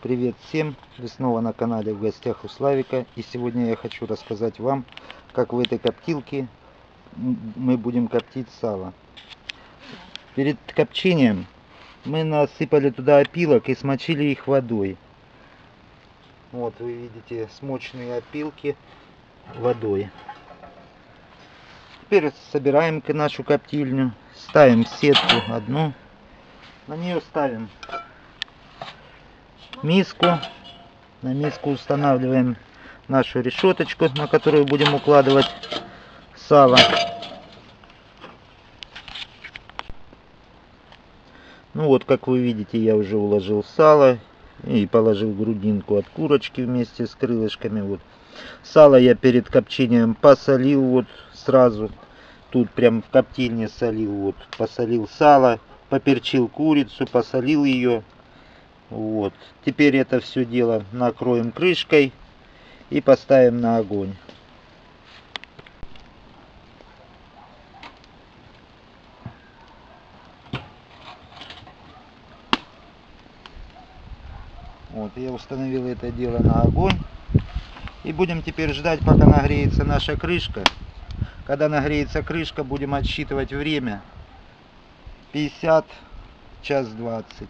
Привет всем! Вы снова на канале В гостях у Славика. И сегодня я хочу рассказать вам, как в этой коптилке мы будем коптить сало. Перед копчением мы насыпали туда опилок и смочили их водой. Вот вы видите смоченные опилки водой. Теперь собираем нашу коптильню, ставим сетку одну, на нее ставим миску. На миску устанавливаем нашу решеточку, на которую будем укладывать сало. Ну вот, как вы видите, я уже уложил сало и положил грудинку от курочки вместе с крылышками. Вот. Сало я перед копчением посолил вот сразу. Тут прям в коптильне солил. Вот, посолил сало, поперчил курицу, посолил ее. Вот. Теперь это все дело накроем крышкой и поставим на огонь. Вот, я установил это дело на огонь. И будем теперь ждать, пока нагреется наша крышка. Когда нагреется крышка, будем отсчитывать время. 50, час 20.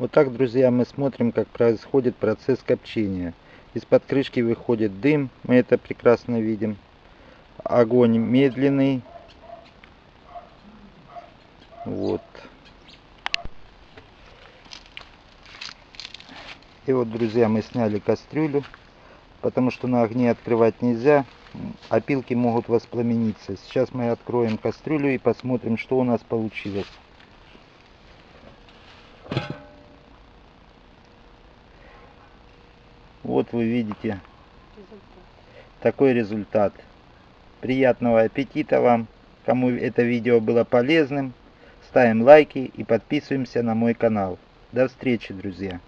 Вот так, друзья, мы смотрим, как происходит процесс копчения. Из-под крышки выходит дым, мы это прекрасно видим. Огонь медленный. Вот. И вот, друзья, мы сняли кастрюлю, потому что на огне открывать нельзя. Опилки могут воспламениться. Сейчас мы откроем кастрюлю и посмотрим, что у нас получилось. Вот вы видите такой результат. Приятного аппетита вам! Кому это видео было полезным, ставим лайки и подписываемся на мой канал. До встречи, друзья!